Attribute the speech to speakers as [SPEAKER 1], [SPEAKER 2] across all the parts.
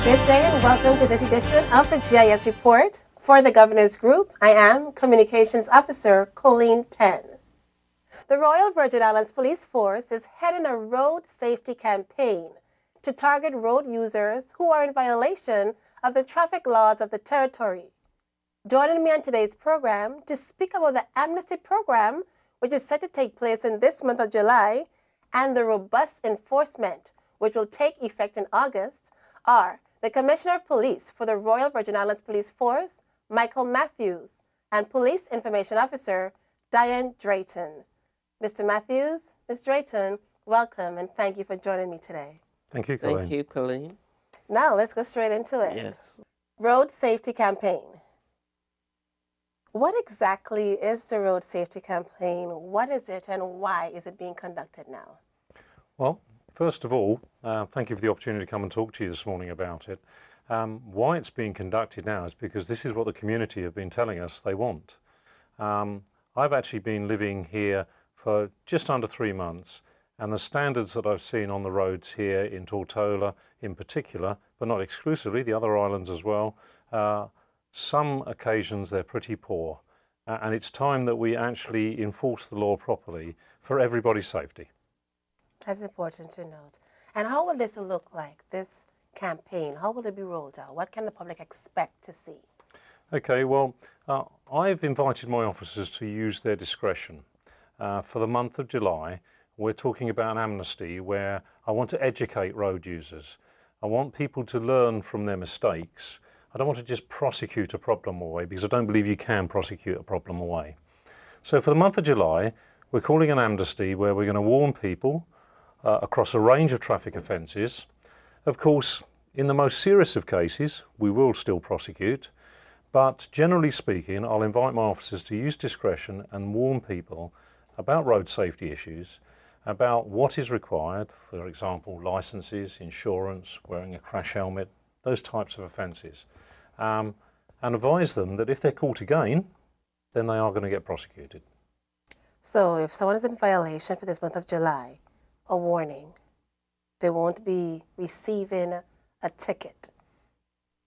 [SPEAKER 1] Good day and welcome to this edition of the GIS Report. For the Governor's Group, I am Communications Officer Colleen Penn. The Royal Virgin Islands Police Force is heading a road safety campaign to target road users who are in violation of the traffic laws of the territory. Joining me on today's program to speak about the amnesty program, which is set to take place in this month of July, and the robust enforcement, which will take effect in August, are the Commissioner of Police for the Royal Virgin Islands Police Force, Michael Matthews, and Police Information Officer, Diane Drayton. Mr. Matthews, Ms. Drayton, welcome and thank you for joining me today.
[SPEAKER 2] Thank you, Colleen.
[SPEAKER 3] Thank you, Colleen.
[SPEAKER 1] Now, let's go straight into it.
[SPEAKER 3] Yes.
[SPEAKER 1] Road Safety Campaign. What exactly is the Road Safety Campaign? What is it and why is it being conducted now?
[SPEAKER 2] Well, first of all, thank you for the opportunity to come and talk to you this morning about it. Why it's being conducted now is because this is what the community have been telling us they want. I've actually been living here for just under 3 months, and the standards that I've seen on the roads here in Tortola in particular, but not exclusively, the other islands as well, some occasions they're pretty poor. And it's time that we actually enforce the law properly for everybody's safety.
[SPEAKER 1] That's important to note. And how will this look like, this campaign? How will it be rolled out? What can the public expect to see?
[SPEAKER 2] Okay, well, I've invited my officers to use their discretion. For the month of July, we're talking about an amnesty where I want to educate road users. I want people to learn from their mistakes. I don't want to just prosecute a problem away, because I don't believe you can prosecute a problem away. So for the month of July, we're calling an amnesty where we're going to warn people across a range of traffic offences. Of course, in the most serious of cases, we will still prosecute, but generally speaking, I'll invite my officers to use discretion and warn people about road safety issues, about what is required, for example, licences, insurance, wearing a crash helmet, those types of offences, and advise them that if they're caught again, then they are going to get prosecuted.
[SPEAKER 1] So if someone is in violation for this month of July, a warning, they won't be receiving a ticket.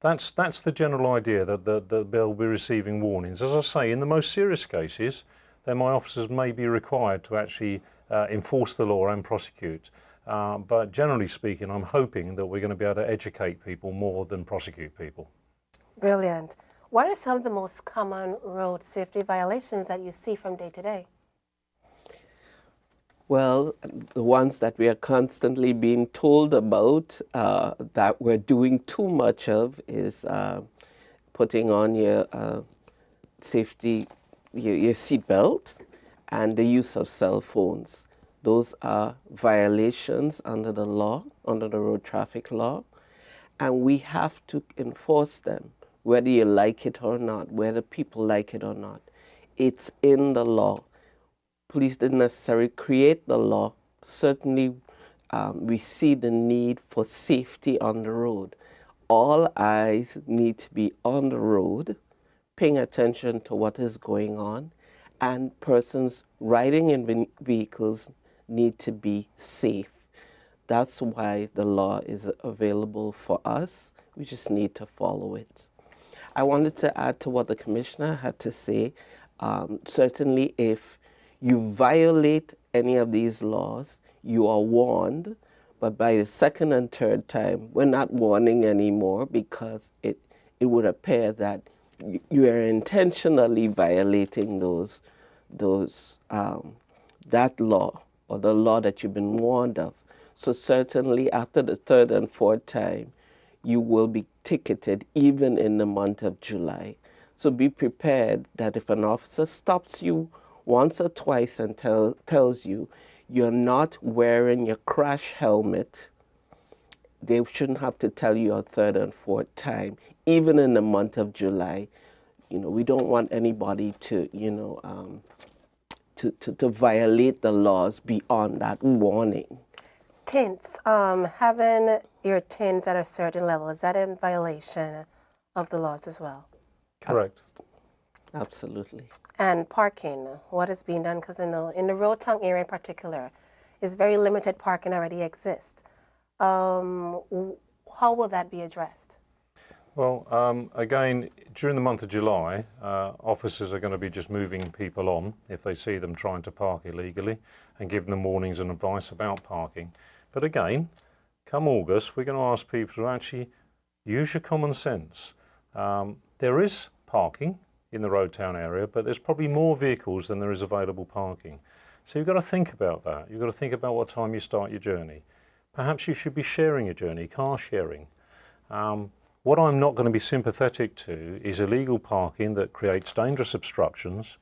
[SPEAKER 2] That's the general idea, that they'll be receiving warnings. As I say, in the most serious cases, then my officers may be required to actually enforce the law and prosecute. But generally speaking, I'm hoping that we're going to be able to educate people more than prosecute people.
[SPEAKER 1] Brilliant. What are some of the most common road safety violations that you see from day to day?
[SPEAKER 3] Well, the ones that we are constantly being told about that we're doing too much of is putting on your safety, your seat belt, and the use of cell phones. Those are violations under the law, under the road traffic law, and we have to enforce them, whether you like it or not, whether people like it or not. It's in the law. Police didn't necessarily create the law. Certainly, we see the need for safety on the road. All eyes need to be on the road, paying attention to what is going on, and persons riding in vehicles need to be safe. That's why the law is available for us. We just need to follow it. I wanted to add to what the Commissioner had to say. Certainly, if you violate any of these laws, you are warned, but by the second and third time, we're not warning anymore, because it would appear that you are intentionally violating that law, or the law that you've been warned of. So certainly after the third and fourth time, you will be ticketed even in the month of July. So be prepared that if an officer stops you once or twice and tells you you're not wearing your crash helmet, they shouldn't have to tell you a third and fourth time, even in the month of July. You know, we don't want anybody to, to violate the laws beyond that warning.
[SPEAKER 1] Tints, having your tins at a certain level, is that in violation of the laws as well?
[SPEAKER 2] Correct.
[SPEAKER 3] Absolutely.
[SPEAKER 1] And parking, what is being done? Because in the road tongue area in particular, is very limited parking already exists. how will that be addressed?
[SPEAKER 2] Well, again, during the month of July, officers are going to be just moving people on if they see them trying to park illegally and giving them warnings and advice about parking. But again, come August, we're going to ask people to actually use your common sense. There is parking in the road town area, but there's probably more vehicles than there is available parking. So you've got to think about that. You've got to think about what time you start your journey. Perhaps you should be sharing your journey, car sharing. What I'm not going to be sympathetic to is illegal parking that creates dangerous obstructions,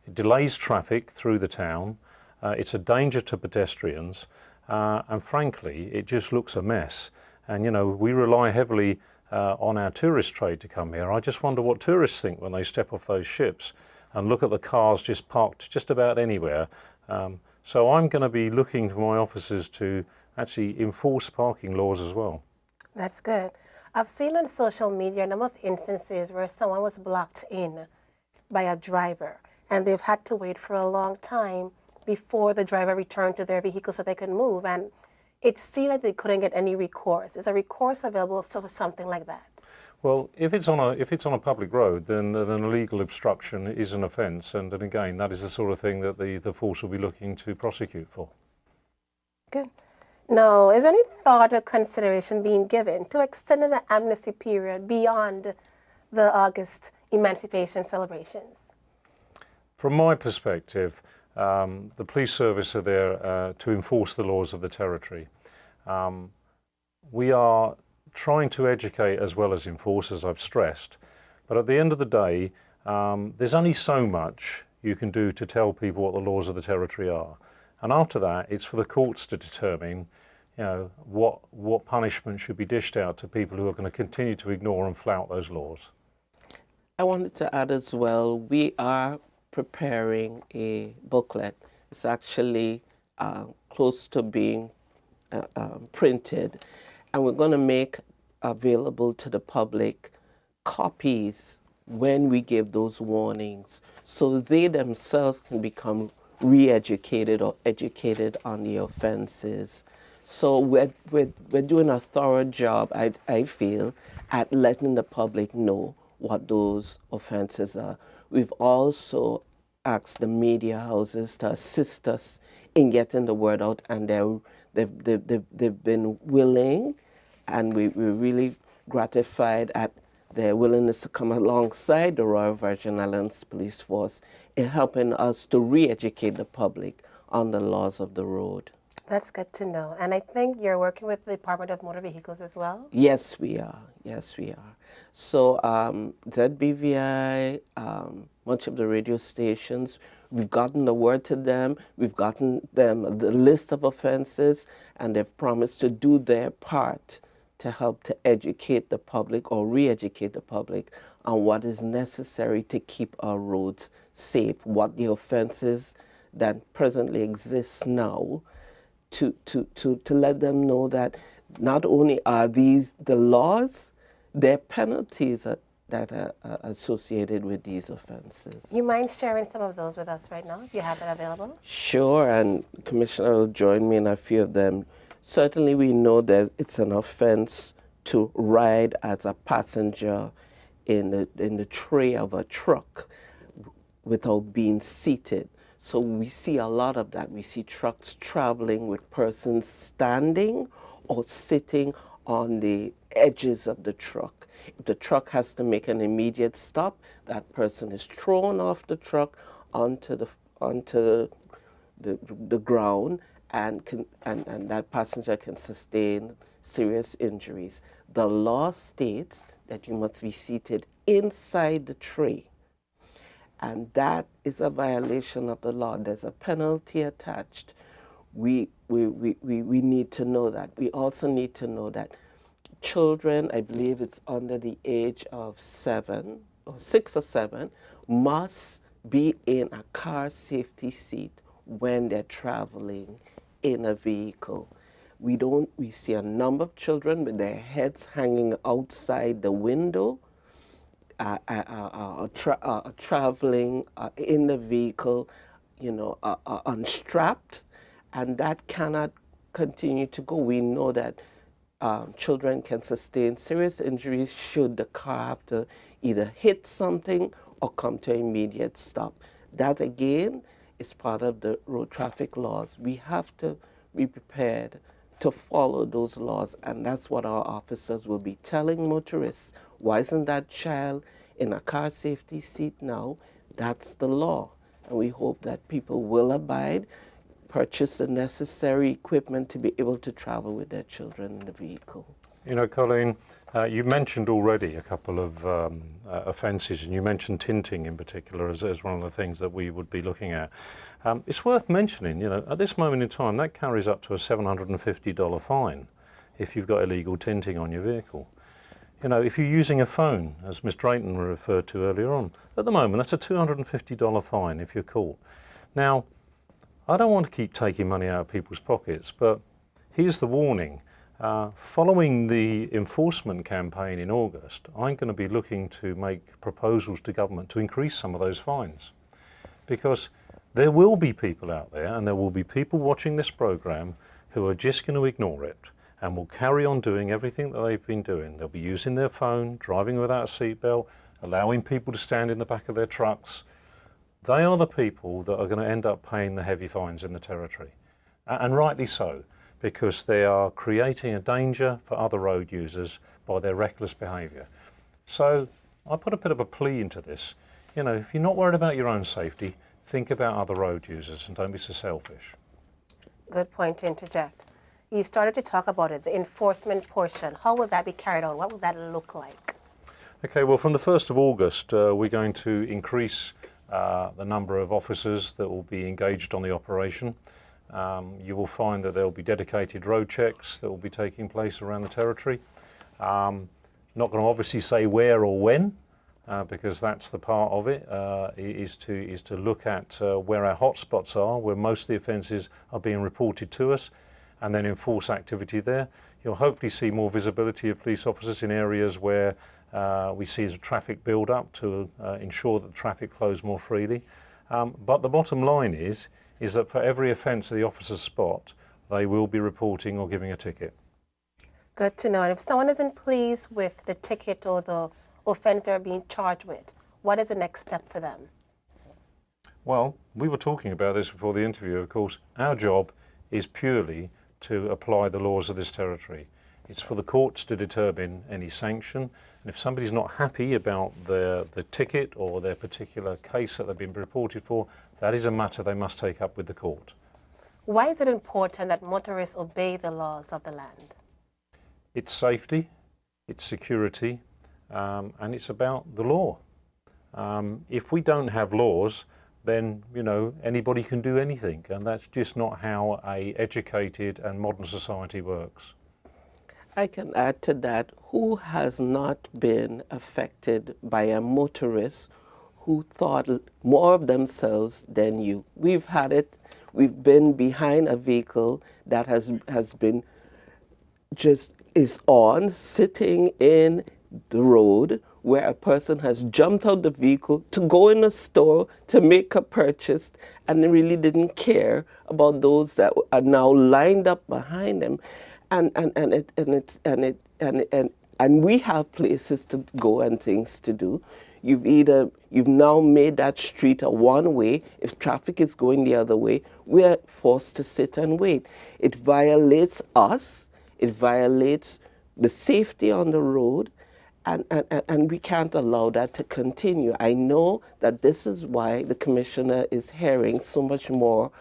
[SPEAKER 2] it delays traffic through the town, it's a danger to pedestrians, and frankly, it just looks a mess. And you know, we rely heavily on our tourist trade to come here. I just wonder what tourists think when they step off those ships and look at the cars just parked just about anywhere. So I'm going to be looking for my officers to actually enforce parking laws as well.
[SPEAKER 1] That's good. I've seen on social media a number of instances where someone was blocked in by a driver and they've had to wait for a long time before the driver returned to their vehicle so they could move, and it seemed like they couldn't get any recourse. Is a recourse available for something like that?
[SPEAKER 2] Well, if it's on a public road, then an illegal obstruction is an offence, and then again, that is the sort of thing that the force will be looking to prosecute for.
[SPEAKER 1] Good. Now, is any thought or consideration being given to extending the amnesty period beyond the August emancipation celebrations?
[SPEAKER 2] From my perspective, the police service are there to enforce the laws of the territory. We are trying to educate as well as enforce, as I've stressed, but at the end of the day, there's only so much you can do to tell people what the laws of the territory are. And after that, it's for the courts to determine, you know, what punishment should be dished out to people who are going to continue to ignore and flout those laws.
[SPEAKER 3] I wanted to add as well, we are preparing a booklet. It's actually close to being printed, and we're going to make available to the public copies when we give those warnings, so they themselves can become re-educated or educated on the offenses. So we're doing a thorough job, I feel, at letting the public know what those offenses are. We've also asked the media houses to assist us in getting the word out, and they've been willing, and we're really gratified at their willingness to come alongside the Royal Virgin Islands Police Force in helping us to re-educate the public on the laws of the road.
[SPEAKER 1] That's good to know. And I think you're working with the Department of Motor Vehicles as well?
[SPEAKER 3] Yes, we are. Yes, we are. So ZBVI, much of the radio stations, we've gotten the word to them, we've gotten them the list of offenses, and they've promised to do their part to help to educate the public or re-educate the public on what is necessary to keep our roads safe, what the offenses that presently exist now, to let them know that not only are these the laws, there are penalties that are associated with these offenses.
[SPEAKER 1] You mind sharing some of those with us right now, if you have that available?
[SPEAKER 3] Sure, and Commissioner will join me in a few of them. Certainly we know that it's an offense to ride as a passenger in the tray of a truck without being seated. So we see a lot of that. We see trucks traveling with persons standing or sitting on the edges of the truck. If the truck has to make an immediate stop, that person is thrown off the truck onto the ground, and that passenger can sustain serious injuries. The law states that you must be seated inside the tray, and that is a violation of the law. There's a penalty attached. We need to know that. We also need to know that children, I believe it's under the age of 7 or 6 or 7, must be in a car safety seat when they're traveling in a vehicle. We see a number of children with their heads hanging outside the window, traveling in the vehicle, unstrapped, and that cannot continue to go. We know that children can sustain serious injuries should the car have to either hit something or come to an immediate stop. That again is part of the road traffic laws. We have to be prepared to follow those laws, and that's what our officers will be telling motorists. Why isn't that child in a car safety seat now? That's the law, and we hope that people will abide, purchase the necessary equipment to be able to travel with their children in the vehicle.
[SPEAKER 2] You know, Colleen, you mentioned already a couple of offences, and you mentioned tinting in particular as one of the things that we would be looking at. It's worth mentioning, you know, at this moment in time, that carries up to a $750 fine if you've got illegal tinting on your vehicle. You know, if you're using a phone, as Ms. Drayton referred to earlier on, at the moment, that's a $250 fine if you're caught. Now, I don't want to keep taking money out of people's pockets, but here's the warning. Following the enforcement campaign in August, I'm going to be looking to make proposals to government to increase some of those fines. Because there will be people out there, and there will be people watching this program who are just going to ignore it and will carry on doing everything that they've been doing. They'll be using their phone, driving without a seatbelt, allowing people to stand in the back of their trucks. They are the people that are going to end up paying the heavy fines in the territory, and rightly so, because they are creating a danger for other road users by their reckless behaviour. So I put a bit of a plea into this. You know, if you're not worried about your own safety, think about other road users and don't be so selfish.
[SPEAKER 1] Good point to interject. You started to talk about it, the enforcement portion. How will that be carried out? What will that look like?
[SPEAKER 2] Okay, well, from the 1st of August, we're going to increase the number of officers that will be engaged on the operation. You will find that there will be dedicated road checks that will be taking place around the territory. Not going to obviously say where or when, because that's the part of it, is to look at where our hotspots are, where most of the offences are being reported to us, and then enforce activity there. You'll hopefully see more visibility of police officers in areas where we see the traffic build up to ensure that the traffic flows more freely. But the bottom line is that for every offence that the officers spot, they will be reporting or giving a ticket.
[SPEAKER 1] Good to know. And if someone isn't pleased with the ticket or the offence they're being charged with, what is the next step for them?
[SPEAKER 2] Well, we were talking about this before the interview, of course. Our job is purely to apply the laws of this territory. It's for the courts to determine any sanction, and if somebody's not happy about the ticket or their particular case that they've been reported for, that is a matter they must take up with the court.
[SPEAKER 1] Why is it important that motorists obey the laws of the land?
[SPEAKER 2] It's safety, it's security, and it's about the law. If we don't have laws, then, you know, anybody can do anything, and that's just not how a educated and modern society works.
[SPEAKER 3] I can add to that, who has not been affected by a motorist who thought more of themselves than you? We've had it. We've been behind a vehicle that has been just is on, sitting in the road, where a person has jumped out the vehicle to go in a store to make a purchase, and they really didn't care about those that are now lined up behind them, and we have places to go and things to do. You've now made that street a one-way. If traffic is going the other way, we're forced to sit and wait. It violates us. It violates the safety on the road. And we can't allow that to continue. I know that this is why the Commissioner is hearing so much more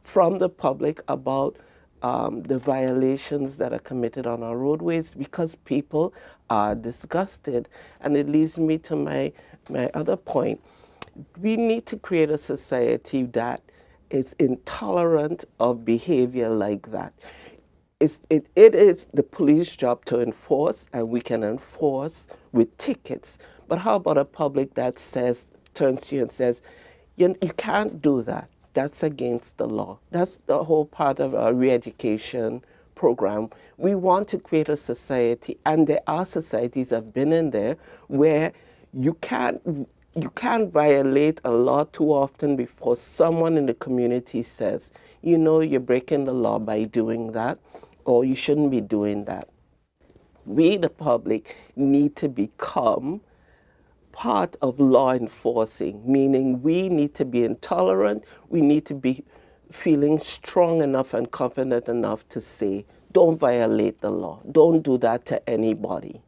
[SPEAKER 3] from the public about the violations that are committed on our roadways, because people are disgusted. And it leads me to my other point. We need to create a society that is intolerant of behavior like that. It is the police job to enforce, and we can enforce with tickets. But how about a public that turns to you and says, you can't do that. That's against the law. That's the whole part of our re-education program. We want to create a society, and there are societies that have been in there where you can't violate a law too often before someone in the community says, you know, you're breaking the law by doing that. or you shouldn't be doing that. We, the public, need to become part of law enforcing, meaning we need to be intolerant, we need to be feeling strong enough and confident enough to say, don't violate the law, don't do that to anybody.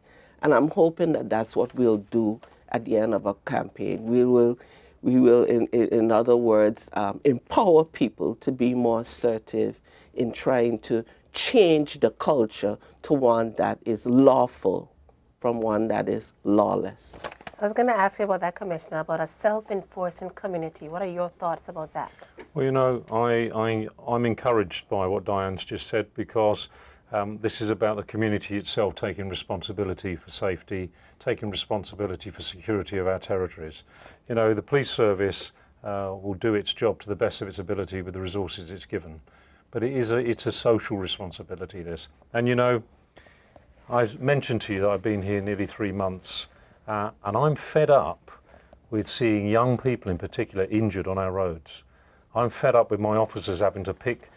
[SPEAKER 3] And I'm hoping that that's what we'll do at the end of a campaign. We will in other words, empower people to be more assertive in trying to change the culture to one that is lawful from one that is lawless.
[SPEAKER 1] I was going to ask you about that, Commissioner, about a self-enforcing community. What are your thoughts about that?
[SPEAKER 2] Well, you know, I'm encouraged by what Diane's just said, because this is about the community itself taking responsibility for safety, taking responsibility for security of our territories. You know, the police service will do its job to the best of its ability with the resources it's given. But it's a social responsibility, this. And you know, I mentioned to you that I've been here nearly 3 months, and I'm fed up with seeing young people in particular injured on our roads. I'm fed up with my officers having to pick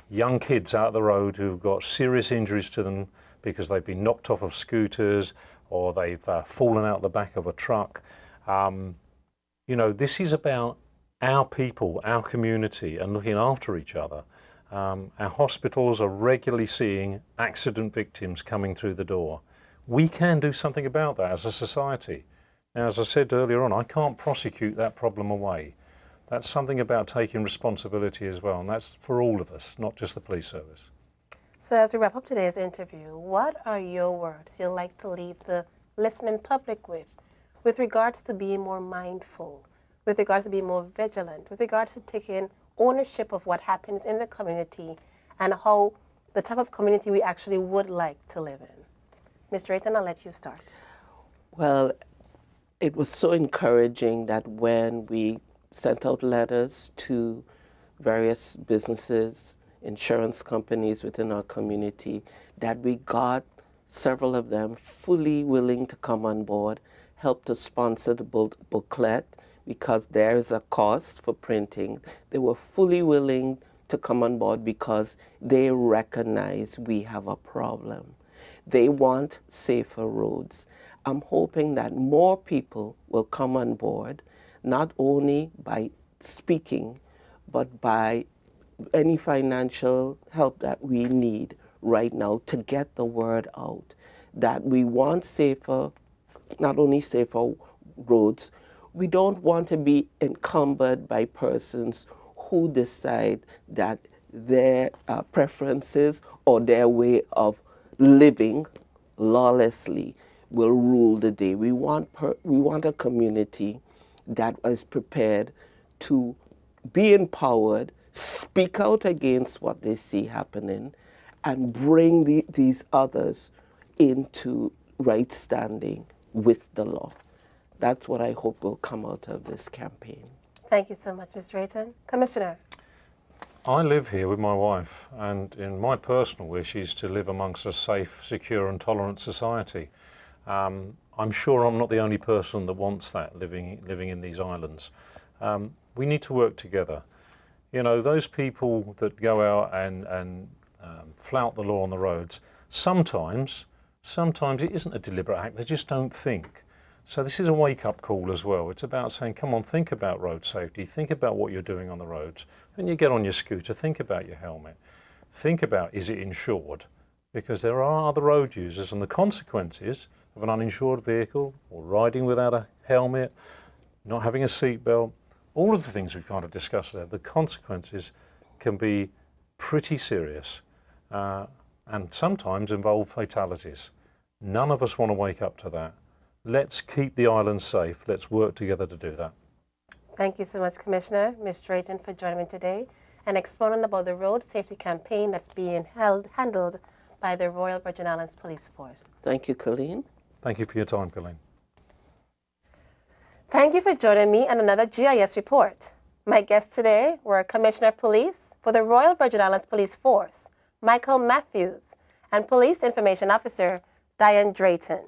[SPEAKER 2] young kids out of the road who've got serious injuries to them because they've been knocked off of scooters or they've fallen out the back of a truck. You know, this is about our people, our community, and looking after each other. Our hospitals are regularly seeing accident victims coming through the door. We can do something about that as a society. Now, as I said earlier on, I can't prosecute that problem away. That's something about taking responsibility as well, and that's for all of us, not just the police service.
[SPEAKER 1] So as we wrap up today's interview, what are your words you'd like to leave the listening public with regards to being more mindful, with regards to being more vigilant, with regards to taking ownership of what happens in the community and how the type of community we actually would like to live in? Ms. Drayton, I'll let you start.
[SPEAKER 3] Well, it was so encouraging that when we sent out letters to various businesses, insurance companies within our community, that we got several of them fully willing to come on board, help to sponsor the booklet, because there is a cost for printing. They were fully willing to come on board because they recognize we have a problem. They want safer roads. I'm hoping that more people will come on board, not only by speaking, but by any financial help that we need right now to get the word out, that we want safer, not only safer roads, we don't want to be encumbered by persons who decide that their preferences or their way of living lawlessly will rule the day. We want a community that is prepared to be empowered, speak out against what they see happening, and bring these others into right standing with the law. That's what I hope will come out of this campaign.
[SPEAKER 1] Thank you so much, Ms. Drayton. Commissioner.
[SPEAKER 2] I live here with my wife, and in my personal wish is to live amongst a safe, secure and tolerant society. I'm sure I'm not the only person that wants that living in these islands. We need to work together. You know, those people that go out and flout the law on the roads, sometimes it isn't a deliberate act, they just don't think. So this is a wake-up call as well. It's about saying, come on, think about road safety, think about what you're doing on the roads. When you get on your scooter, think about your helmet. Think about, is it insured? Because there are other road users, and the consequences of an uninsured vehicle or riding without a helmet, not having a seatbelt, all of the things we've kind of discussed there, the consequences can be pretty serious and sometimes involve fatalities. None of us want to wake up to that. Let's keep the island safe. Let's work together to do that.
[SPEAKER 1] Thank you so much, Commissioner, Ms. Drayton, for joining me today and expounding about the road safety campaign that's being handled by the Royal Virgin Islands Police Force.
[SPEAKER 3] Thank you, Colleen.
[SPEAKER 2] Thank you for your time, Colleen.
[SPEAKER 1] Thank you for joining me on another GIS report. My guests today were Commissioner of Police for the Royal Virgin Islands Police Force, Michael Matthews, and Police Information Officer, Diane Drayton.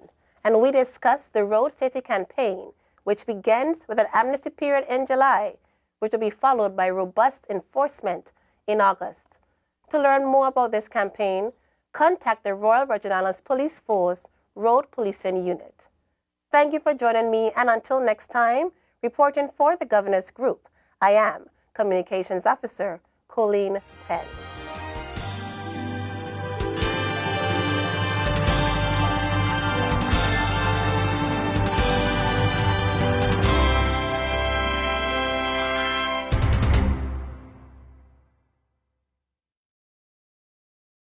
[SPEAKER 1] And we discussed the road safety campaign, which begins with an amnesty period in July, which will be followed by robust enforcement in August. To learn more about this campaign, contact the Royal Virgin Islands Police Force Road Policing Unit. Thank you for joining me, and until next time, reporting for the Governor's Group, I am Communications Officer Colleen Penn.